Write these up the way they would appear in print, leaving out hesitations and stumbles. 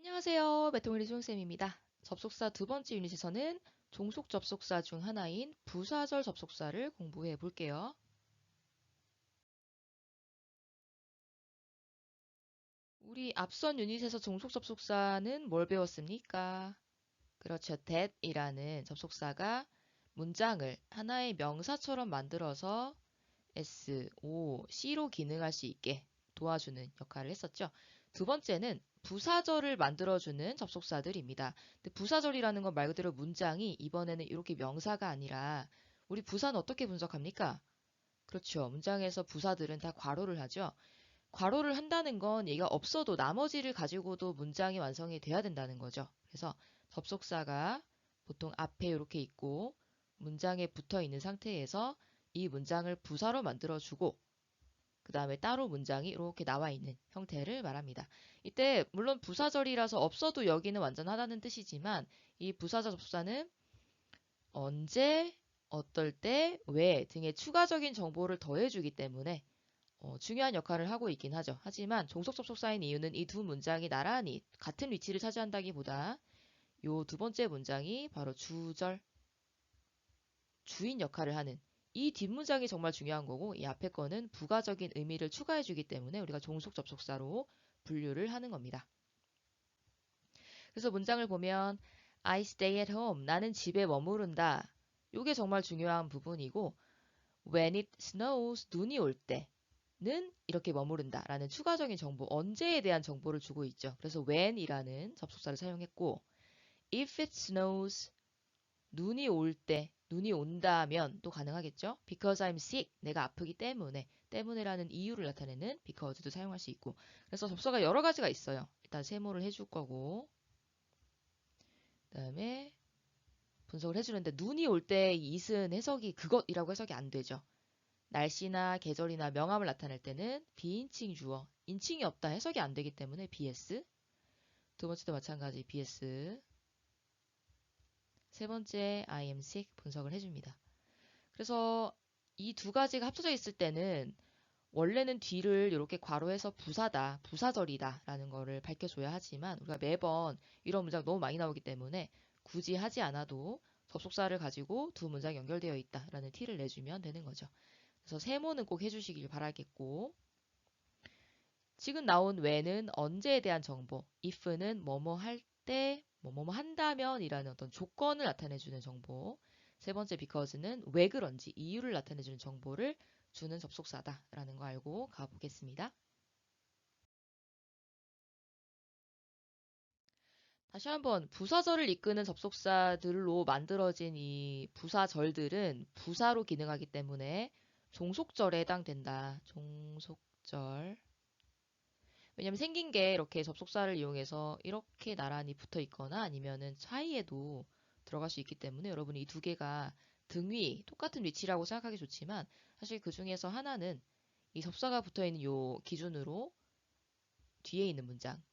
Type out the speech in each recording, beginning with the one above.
안녕하세요. 메토모리 수용쌤입니다. 접속사 두 번째 유닛에서는 종속 접속사 중 하나인 부사절 접속사를 공부해 볼게요. 우리 앞선 유닛에서 종속 접속사는 뭘 배웠습니까? 그렇죠. that이라는 접속사가 문장을 하나의 명사처럼 만들어서 S, O, C로 기능할 수 있게 도와주는 역할을 했었죠. 두 번째는 부사절을 만들어주는 접속사들입니다. 근데 부사절이라는 건 말 그대로 문장이 이번에는 이렇게 명사가 아니라 우리 부사는 어떻게 분석합니까? 그렇죠. 문장에서 부사들은 다 괄호를 하죠. 괄호를 한다는 건 얘가 없어도 나머지를 가지고도 문장이 완성이 돼야 된다는 거죠. 그래서 접속사가 보통 앞에 이렇게 있고 문장에 붙어 있는 상태에서 이 문장을 부사로 만들어주고 그 다음에 따로 문장이 이렇게 나와 있는 형태를 말합니다. 이때 물론 부사절이라서 없어도 여기는 완전하다는 뜻이지만 이 부사절 접속사는 언제, 어떨 때, 왜 등의 추가적인 정보를 더해주기 때문에 중요한 역할을 하고 있긴 하죠. 하지만 종속 접속사인 이유는 이 두 문장이 나란히 같은 위치를 차지한다기보다 요 두 번째 문장이 바로 주절, 주인 역할을 하는 이 뒷문장이 정말 중요한 거고 이 앞에 거는 부가적인 의미를 추가해주기 때문에 우리가 종속 접속사로 분류를 하는 겁니다. 그래서 문장을 보면 I stay at home. 나는 집에 머무른다. 이게 정말 중요한 부분이고 when it snows. 눈이 올 때는 이렇게 머무른다 라는 추가적인 정보, 언제에 대한 정보를 주고 있죠. 그래서 when이라는 접속사를 사용했고 if it snows. 눈이 올 때, 눈이 온다면 또 가능하겠죠? Because I'm sick. 내가 아프기 때문에. 때문에라는 이유를 나타내는 because도 사용할 수 있고. 그래서 접속사가 여러 가지가 있어요. 일단 세모를 해줄 거고. 그 다음에 분석을 해주는데 눈이 올 때 it은 해석이 그것이라고 해석이 안 되죠. 날씨나 계절이나 명암을 나타낼 때는 비인칭 주어, 인칭이 없다 해석이 안 되기 때문에 BS. 두 번째도 마찬가지 BS. 세 번째 I am sick 분석을 해줍니다. 그래서 이 두 가지가 합쳐져 있을 때는 원래는 뒤를 이렇게 괄호해서 부사다, 부사절이다 라는 거를 밝혀줘야 하지만 우리가 매번 이런 문장 너무 많이 나오기 때문에 굳이 하지 않아도 접속사를 가지고 두 문장이 연결되어 있다 라는 티를 내주면 되는 거죠. 그래서 세모는 꼭 해주시길 바라겠고 지금 나온 when은 언제에 대한 정보, if는 뭐뭐 할 때, 뭐뭐 한다면 이라는 어떤 조건을 나타내주는 정보, 세 번째 because는 왜 그런지 이유를 나타내주는 정보를 주는 접속사다라는 거 알고 가보겠습니다. 다시 한번 부사절을 이끄는 접속사들로 만들어진 이 부사절들은 부사로 기능하기 때문에 종속절에 해당된다. 종속절. 왜냐면 생긴 게 이렇게 접속사를 이용해서 이렇게 나란히 붙어 있거나 아니면은 사이에도 들어갈 수 있기 때문에 여러분이 이 두 개가 등위, 똑같은 위치라고 생각하기 좋지만 사실 그 중에서 하나는 이 접사가 붙어 있는 요 기준으로 뒤에 있는 문장은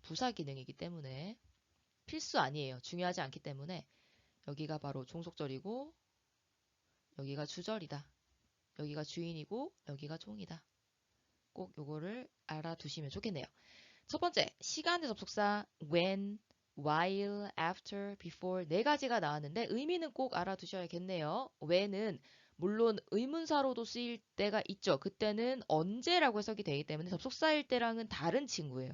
부사 기능이기 때문에 필수 아니에요. 중요하지 않기 때문에 여기가 바로 종속절이고 여기가 주절이다. 여기가 주인이고 여기가 종이다. 꼭 요거를 알아두시면 좋겠네요. 첫 번째, 시간의 접속사 when, while, after, before 네 가지가 나왔는데 의미는 꼭 알아두셔야겠네요. when은 물론 의문사로도 쓰일 때가 있죠. 그때는 언제라고 해석이 되기 때문에 접속사일 때랑은 다른 친구예요.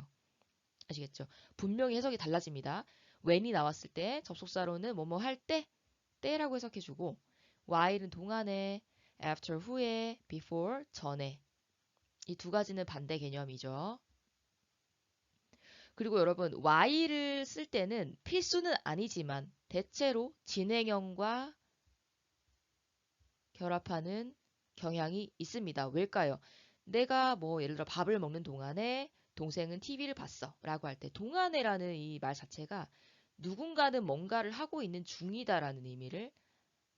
아시겠죠? 분명히 해석이 달라집니다. when이 나왔을 때 접속사로는 뭐뭐 할 때, 때라고 해석해주고 while은 동안에, after 후에, before 전에 이 두 가지는 반대 개념이죠. 그리고 여러분 while을 쓸 때는 필수는 아니지만 대체로 진행형과 결합하는 경향이 있습니다. 왜일까요? 내가 뭐 예를 들어 밥을 먹는 동안에 동생은 TV를 봤어 라고 할 때 동안에라는 이 말 자체가 누군가는 뭔가를 하고 있는 중이다라는 의미를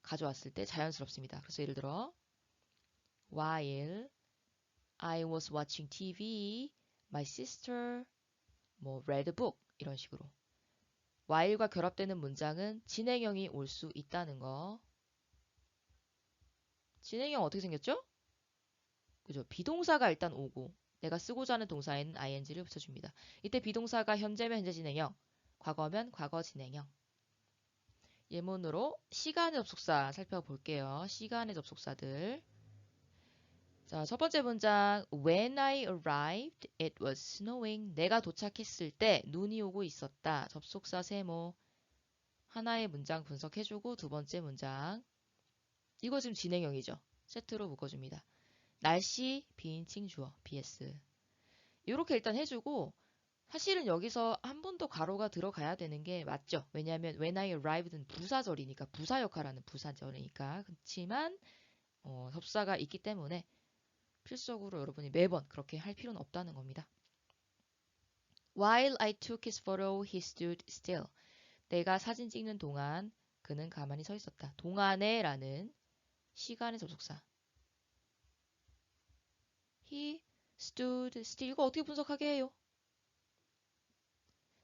가져왔을 때 자연스럽습니다. 그래서 예를 들어 while I was watching TV, my sister 뭐 read a book 이런 식으로 while과 결합되는 문장은 진행형이 올 수 있다는 거. 진행형 어떻게 생겼죠? 그죠? 비동사가 일단 오고 내가 쓰고자 하는 동사에는 ing를 붙여줍니다. 이때 비동사가 현재면 현재 진행형, 과거면 과거 진행형. 예문으로 시간의 접속사 살펴볼게요. 시간의 접속사들. 자, 첫 번째 문장. When I arrived, it was snowing. 내가 도착했을 때 눈이 오고 있었다. 접속사 세모. 하나의 문장 분석해주고 두 번째 문장. 이거 지금 진행형이죠. 세트로 묶어줍니다. 날씨, 비인칭 주어, BS. 이렇게 일단 해주고 사실은 여기서 한 번 더 가로가 들어가야 되는 게 맞죠. 왜냐하면 when I arrived는 부사절이니까 부사 역할하는 부사절이니까. 그렇지만 접사가 있기 때문에 필수적으로 여러분이 매번 그렇게 할 필요는 없다는 겁니다. While I took his photo, he stood still. 내가 사진 찍는 동안 그는 가만히 서 있었다. 동안에 라는 시간의 접속사. He stood still. 이거 어떻게 분석하게 해요?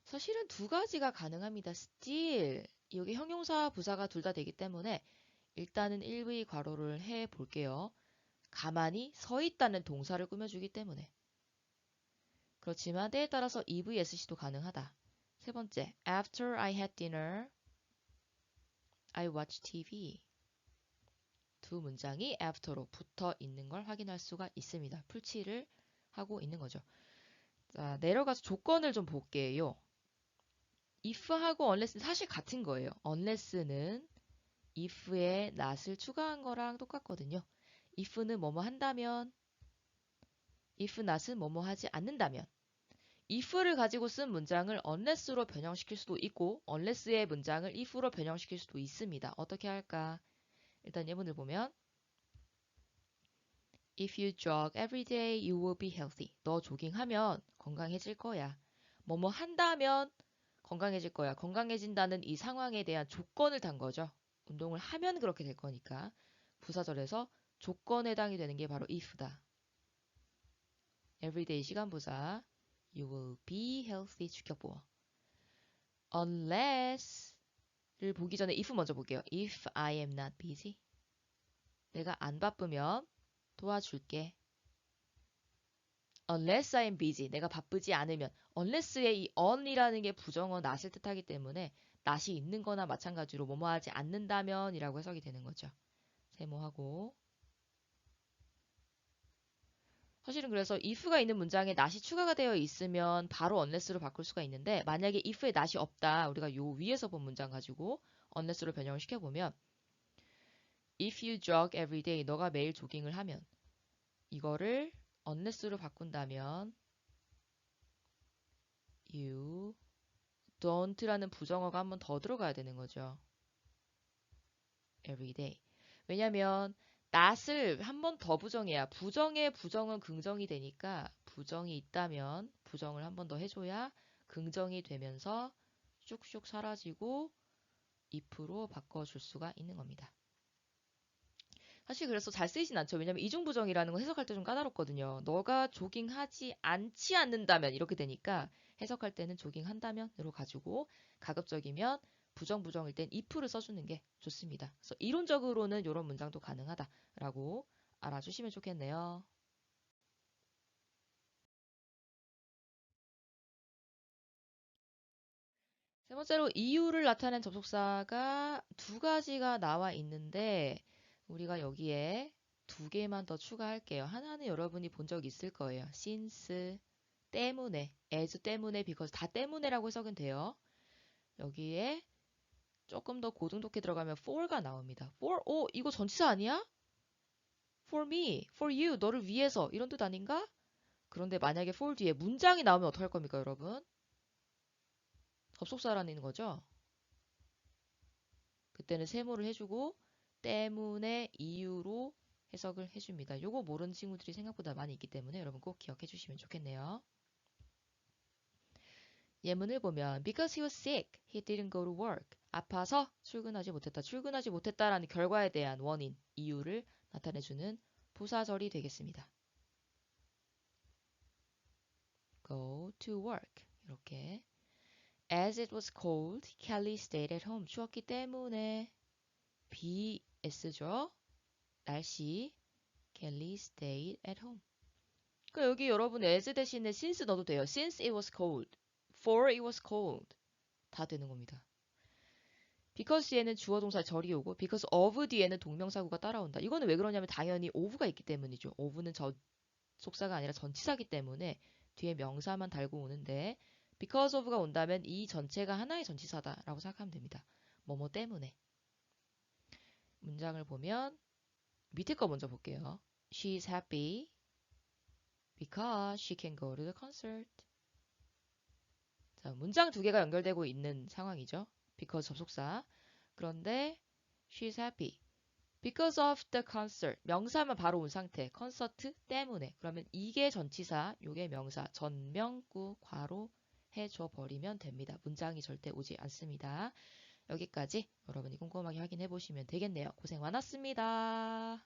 사실은 두 가지가 가능합니다. still. 여기 형용사, 부사가 둘 다 되기 때문에 일단은 1V 괄호를 해 볼게요. 가만히 서 있다는 동사를 꾸며주기 때문에. 그렇지만 때에 따라서 EVSC도 가능하다. 세 번째, after I had dinner, I watched TV. 두 문장이 after로 붙어 있는 걸 확인할 수가 있습니다. 풀칠을 하고 있는 거죠. 자, 내려가서 조건을 좀 볼게요. if하고 unless는 사실 같은 거예요. unless는 if에 not을 추가한 거랑 똑같거든요. if는 뭐뭐 한다면, if not은 뭐뭐 하지 않는다면. if를 가지고 쓴 문장을 unless로 변형시킬 수도 있고 unless의 문장을 if로 변형시킬 수도 있습니다. 어떻게 할까? 일단 예문을 보면 If you jog every day, you will be healthy. 너 조깅하면 건강해질 거야. 뭐뭐 한다면 건강해질 거야. 건강해진다는 이 상황에 대한 조건을 단 거죠. 운동을 하면 그렇게 될 거니까. 부사절에서 조건에 해당이 되는 게 바로 if다. everyday 시간부사 you will be healthy 주격보어. unless를 보기 전에 if 먼저 볼게요. if I am not busy. 내가 안 바쁘면 도와줄게. unless I am busy. 내가 바쁘지 않으면. unless의 이 on이라는 게 부정어 not을 뜻하기 때문에 not이 있는 거나 마찬가지로 뭐뭐 하지 않는다면 이라고 해석이 되는 거죠. 세모하고. 사실은 그래서 if가 있는 문장에 not이 추가가 되어 있으면 바로 unless로 바꿀 수가 있는데 만약에 if에 not이 없다. 우리가 요 위에서 본 문장 가지고 unless로 변형을 시켜보면 if you jog every day. 너가 매일 조깅을 하면 이거를 unless로 바꾼다면 you don't라는 부정어가 한 번 더 들어가야 되는 거죠. every day. 왜냐면 not을 한 번 더 부정해야 부정의 부정은 긍정이 되니까 부정이 있다면 부정을 한 번 더 해줘야 긍정이 되면서 쑥쑥 사라지고 if로 바꿔줄 수가 있는 겁니다. 사실 그래서 잘 쓰이진 않죠. 왜냐면 이중부정이라는 건 해석할 때 좀 까다롭거든요. 너가 조깅하지 않지 않는다면 이렇게 되니까 해석할 때는 조깅한다면으로 가지고 가급적이면 부정일 땐 if를 써주는 게 좋습니다. 그래서 이론적으로는 이런 문장도 가능하다라고 알아주시면 좋겠네요. 세 번째로 이유를 나타낸 접속사가 두 가지가 나와 있는데 우리가 여기에 두 개만 더 추가할게요. 하나는 여러분이 본 적 있을 거예요. since, 때문에, as 때문에, because 다 때문에라고 해석은 돼요. 여기에 조금 더 고등독해 들어가면 for가 나옵니다. for, 이거 전치사 아니야? for me, for you, 너를 위해서 이런 뜻 아닌가? 그런데 만약에 for 뒤에 문장이 나오면 어떡할 겁니까, 여러분? 접속사라는 거죠? 그때는 세모를 해주고 때문에 이유로 해석을 해줍니다. 요거 모르는 친구들이 생각보다 많이 있기 때문에 여러분 꼭 기억해 주시면 좋겠네요. 예문을 보면 Because he was sick, he didn't go to work. 아파서 출근하지 못했다. 출근하지 못했다라는 결과에 대한 원인, 이유를 나타내주는 부사절이 되겠습니다. Go to work. 이렇게 As it was cold, Kelly stayed at home. 추웠기 때문에 BS죠. 날씨 Kelly stayed at home. 그러니까 여기 여러분 as 대신에 since 넣어도 돼요. Since it was cold. For it was cold. 다 되는 겁니다. because 뒤에는 주어 동사 절이 오고 because of 뒤에는 동명사구가 따라온다. 이거는 왜 그러냐면 당연히 of가 있기 때문이죠. of는 접속사가 아니라 전치사기 때문에 뒤에 명사만 달고 오는데 because of가 온다면 이 전체가 하나의 전치사다라고 생각하면 됩니다. 뭐뭐 때문에. 문장을 보면 밑에 거 먼저 볼게요. She's happy because she can go to the concert. 자, 문장 두 개가 연결되고 있는 상황이죠. because 접속사. 그런데 she's happy because of the concert. 명사만 바로 온 상태. 콘서트 때문에. 그러면 이게 전치사, 요게 명사. 전명구 괄호 해줘 버리면 됩니다. 문장이 절대 오지 않습니다. 여기까지 여러분이 꼼꼼하게 확인해 보시면 되겠네요. 고생 많았습니다.